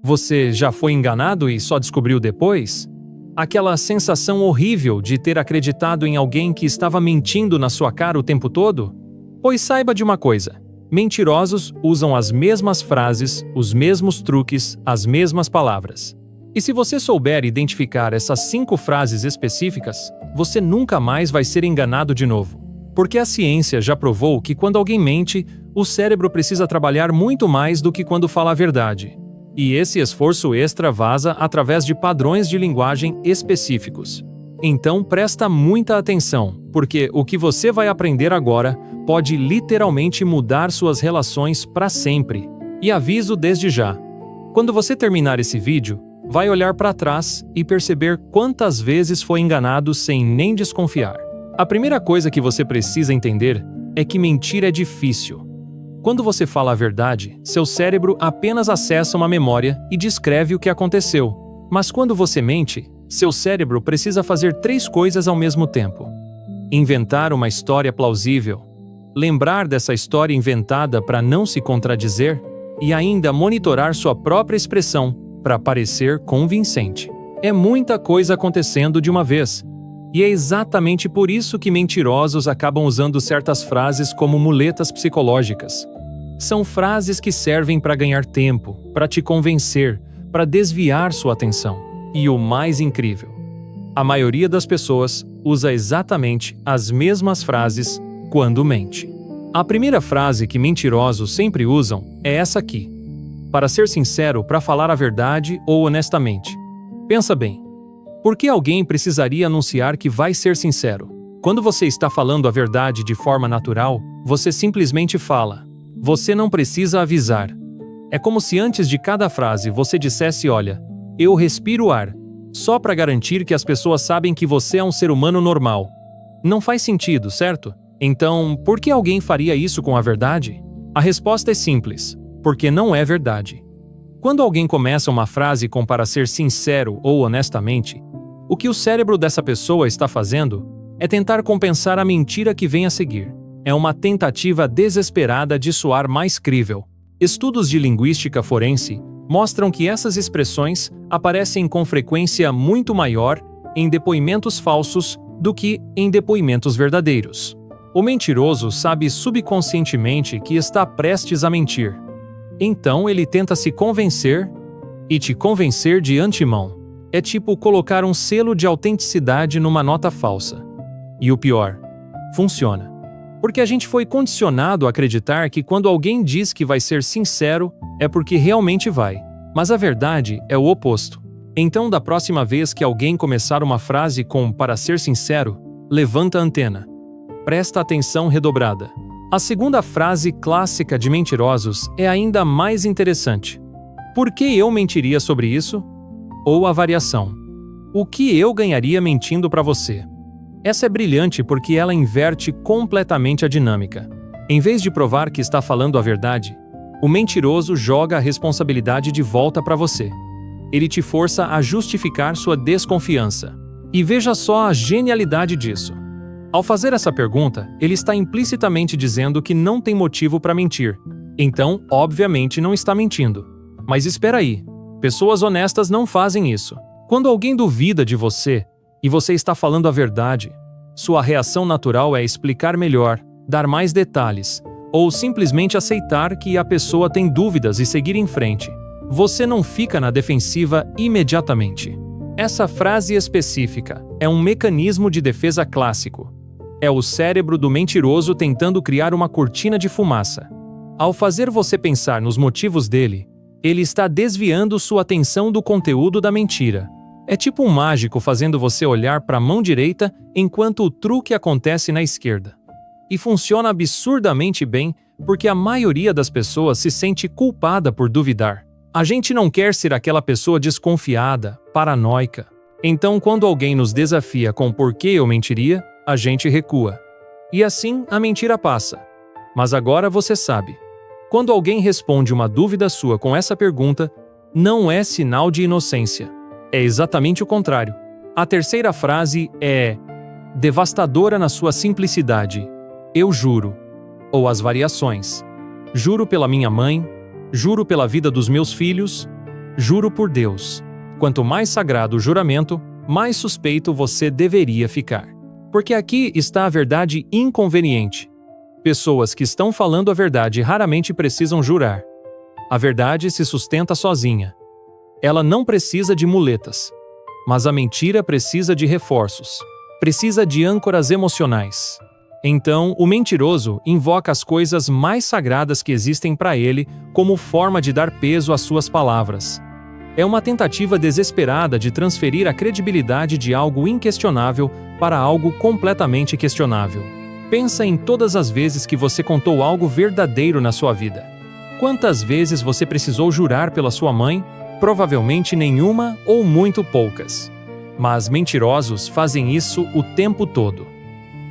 Você já foi enganado e só descobriu depois? Aquela sensação horrível de ter acreditado em alguém que estava mentindo na sua cara o tempo todo? Pois saiba de uma coisa: mentirosos usam as mesmas frases, os mesmos truques, as mesmas palavras. E se você souber identificar essas 5 frases específicas, você nunca mais vai ser enganado de novo. Porque a ciência já provou que quando alguém mente, o cérebro precisa trabalhar muito mais do que quando fala a verdade. E esse esforço extra vaza através de padrões de linguagem específicos. Então presta muita atenção, porque o que você vai aprender agora pode literalmente mudar suas relações para sempre. E aviso desde já: quando você terminar esse vídeo, vai olhar para trás e perceber quantas vezes foi enganado sem nem desconfiar. A primeira coisa que você precisa entender é que mentir é difícil. Quando você fala a verdade, seu cérebro apenas acessa uma memória e descreve o que aconteceu. Mas quando você mente, seu cérebro precisa fazer 3 coisas ao mesmo tempo: inventar uma história plausível, lembrar dessa história inventada para não se contradizer e ainda monitorar sua própria expressão para parecer convincente. É muita coisa acontecendo de uma vez. E é exatamente por isso que mentirosos acabam usando certas frases como muletas psicológicas. São frases que servem para ganhar tempo, para te convencer, para desviar sua atenção. E o mais incrível: a maioria das pessoas usa exatamente as mesmas frases quando mente. A primeira frase que mentirosos sempre usam é essa aqui: para ser sincero, para falar a verdade ou honestamente. Pensa bem. Por que alguém precisaria anunciar que vai ser sincero? Quando você está falando a verdade de forma natural, você simplesmente fala. Você não precisa avisar. É como se antes de cada frase você dissesse: olha, eu respiro ar, só para garantir que as pessoas sabem que você é um ser humano normal. Não faz sentido, certo? Então, por que alguém faria isso com a verdade? A resposta é simples: porque não é verdade. Quando alguém começa uma frase com para ser sincero ou honestamente, o que o cérebro dessa pessoa está fazendo é tentar compensar a mentira que vem a seguir. É uma tentativa desesperada de soar mais crível. Estudos de linguística forense mostram que essas expressões aparecem com frequência muito maior em depoimentos falsos do que em depoimentos verdadeiros. O mentiroso sabe subconscientemente que está prestes a mentir. Então ele tenta se convencer e te convencer de antemão. É tipo colocar um selo de autenticidade numa nota falsa. E o pior: funciona. Porque a gente foi condicionado a acreditar que quando alguém diz que vai ser sincero, é porque realmente vai. Mas a verdade é o oposto. Então, da próxima vez que alguém começar uma frase com para ser sincero, levanta a antena. Presta atenção redobrada. A segunda frase clássica de mentirosos é ainda mais interessante. Por que eu mentiria sobre isso? Ou a variação: o que eu ganharia mentindo para você? Essa é brilhante porque ela inverte completamente a dinâmica. Em vez de provar que está falando a verdade, o mentiroso joga a responsabilidade de volta para você. Ele te força a justificar sua desconfiança. E veja só a genialidade disso. Ao fazer essa pergunta, ele está implicitamente dizendo que não tem motivo para mentir. Então, obviamente, não está mentindo. Mas espera aí. Pessoas honestas não fazem isso. Quando alguém duvida de você, e você está falando a verdade, sua reação natural é explicar melhor, dar mais detalhes, ou simplesmente aceitar que a pessoa tem dúvidas e seguir em frente. Você não fica na defensiva imediatamente. Essa frase específica é um mecanismo de defesa clássico. É o cérebro do mentiroso tentando criar uma cortina de fumaça. Ao fazer você pensar nos motivos dele, ele está desviando sua atenção do conteúdo da mentira. É tipo um mágico fazendo você olhar para a mão direita enquanto o truque acontece na esquerda. E funciona absurdamente bem porque a maioria das pessoas se sente culpada por duvidar. A gente não quer ser aquela pessoa desconfiada, paranoica. Então, quando alguém nos desafia com por que eu mentiria, a gente recua. E assim a mentira passa. Mas agora você sabe. Quando alguém responde uma dúvida sua com essa pergunta, não é sinal de inocência. É exatamente o contrário. A terceira frase é devastadora na sua simplicidade. Eu juro. Ou as variações. Juro pela minha mãe, juro pela vida dos meus filhos, Juro por Deus. Quanto mais sagrado o juramento, mais suspeito você deveria ficar. Porque aqui está a verdade inconveniente. Pessoas que estão falando a verdade raramente precisam jurar. A verdade se sustenta sozinha. Ela não precisa de muletas. Mas a mentira precisa de reforços. Precisa de âncoras emocionais. Então, o mentiroso invoca as coisas mais sagradas que existem para ele como forma de dar peso às suas palavras. É uma tentativa desesperada de transferir a credibilidade de algo inquestionável para algo completamente questionável. Pensa em todas as vezes que você contou algo verdadeiro na sua vida. Quantas vezes você precisou jurar pela sua mãe? Provavelmente nenhuma ou muito poucas. Mas mentirosos fazem isso o tempo todo.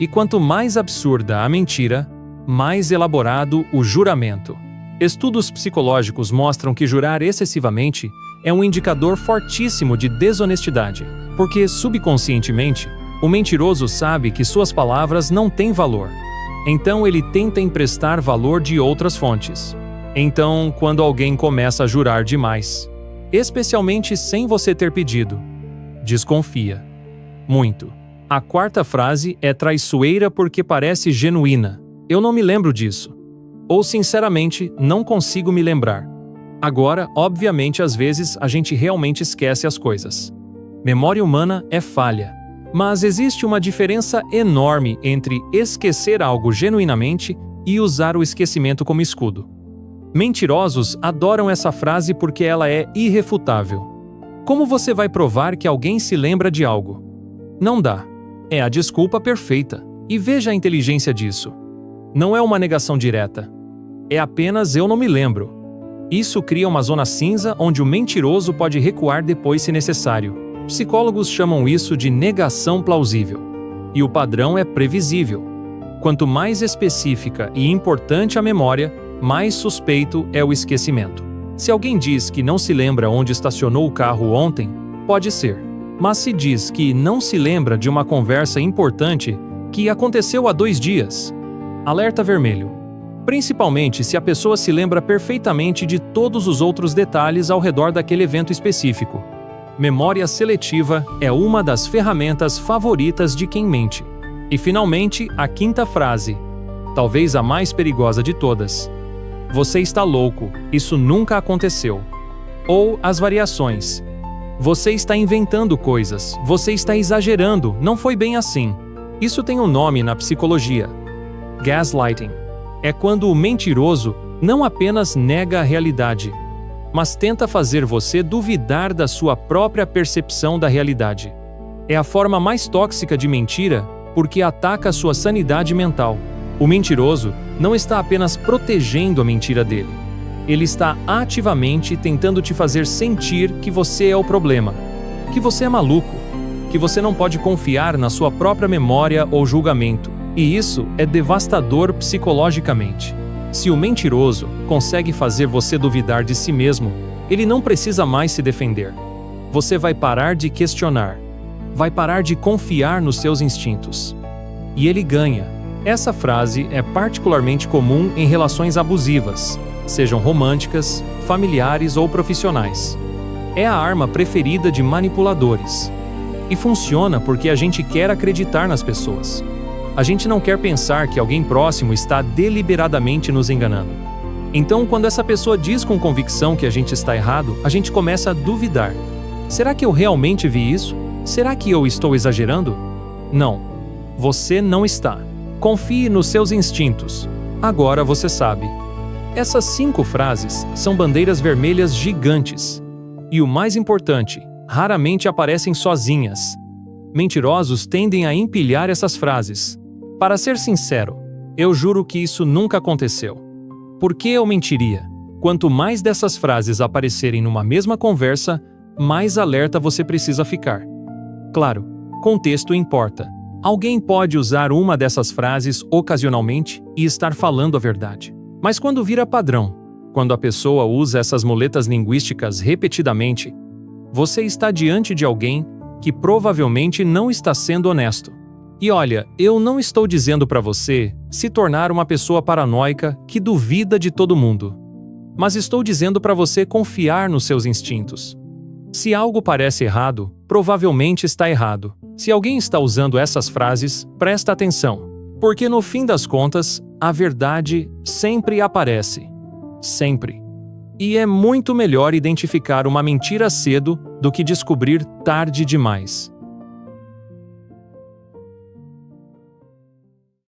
E quanto mais absurda a mentira, mais elaborado o juramento. Estudos psicológicos mostram que jurar excessivamente é um indicador fortíssimo de desonestidade, porque subconscientemente, o mentiroso sabe que suas palavras não têm valor. Então ele tenta emprestar valor de outras fontes. Então, quando alguém começa a jurar demais, especialmente sem você ter pedido, desconfia. Muito. A quarta frase é traiçoeira porque parece genuína. Eu não me lembro disso. Ou, sinceramente, não consigo me lembrar. Agora, obviamente, às vezes, a gente realmente esquece as coisas. Memória humana é falha. Mas existe uma diferença enorme entre esquecer algo genuinamente e usar o esquecimento como escudo. Mentirosos adoram essa frase porque ela é irrefutável. Como você vai provar que alguém se lembra de algo? Não dá. É a desculpa perfeita. E veja a inteligência disso. Não é uma negação direta. É apenas eu não me lembro. Isso cria uma zona cinza onde o mentiroso pode recuar depois se necessário. Psicólogos chamam isso de negação plausível. E o padrão é previsível. Quanto mais específica e importante a memória, mais suspeito é o esquecimento. Se alguém diz que não se lembra onde estacionou o carro ontem, pode ser. Mas se diz que não se lembra de uma conversa importante que aconteceu há 2 dias, alerta vermelho. Principalmente se a pessoa se lembra perfeitamente de todos os outros detalhes ao redor daquele evento específico. Memória seletiva é uma das ferramentas favoritas de quem mente. E finalmente, a quinta frase, talvez a mais perigosa de todas. Você está louco, isso nunca aconteceu. Ou as variações. Você está inventando coisas, você está exagerando, não foi bem assim. Isso tem um nome na psicologia. Gaslighting. É quando o mentiroso não apenas nega a realidade, mas tenta fazer você duvidar da sua própria percepção da realidade. É a forma mais tóxica de mentira porque ataca a sua sanidade mental. O mentiroso não está apenas protegendo a mentira dele. Ele está ativamente tentando te fazer sentir que você é o problema, que você é maluco, que você não pode confiar na sua própria memória ou julgamento. E isso é devastador psicologicamente. Se o mentiroso consegue fazer você duvidar de si mesmo, ele não precisa mais se defender. Você vai parar de questionar, vai parar de confiar nos seus instintos. E ele ganha. Essa frase é particularmente comum em relações abusivas, sejam românticas, familiares ou profissionais. É a arma preferida de manipuladores. E funciona porque a gente quer acreditar nas pessoas. A gente não quer pensar que alguém próximo está deliberadamente nos enganando. Então, quando essa pessoa diz com convicção que a gente está errado, a gente começa a duvidar. Será que eu realmente vi isso? Será que eu estou exagerando? Não. Você não está. Confie nos seus instintos. Agora você sabe. Essas 5 frases são bandeiras vermelhas gigantes. E o mais importante, raramente aparecem sozinhas. Mentirosos tendem a empilhar essas frases. Para ser sincero, eu juro que isso nunca aconteceu. Por que eu mentiria? Quanto mais dessas frases aparecerem numa mesma conversa, mais alerta você precisa ficar. Claro, contexto importa. Alguém pode usar uma dessas frases ocasionalmente e estar falando a verdade. Mas quando vira padrão, quando a pessoa usa essas muletas linguísticas repetidamente, você está diante de alguém que provavelmente não está sendo honesto. E olha, eu não estou dizendo para você se tornar uma pessoa paranoica que duvida de todo mundo. mas estou dizendo para você confiar nos seus instintos. Se algo parece errado, provavelmente está errado. Se alguém está usando essas frases, presta atenção, porque no fim das contas, a verdade sempre aparece. Sempre. E é muito melhor identificar uma mentira cedo do que descobrir tarde demais.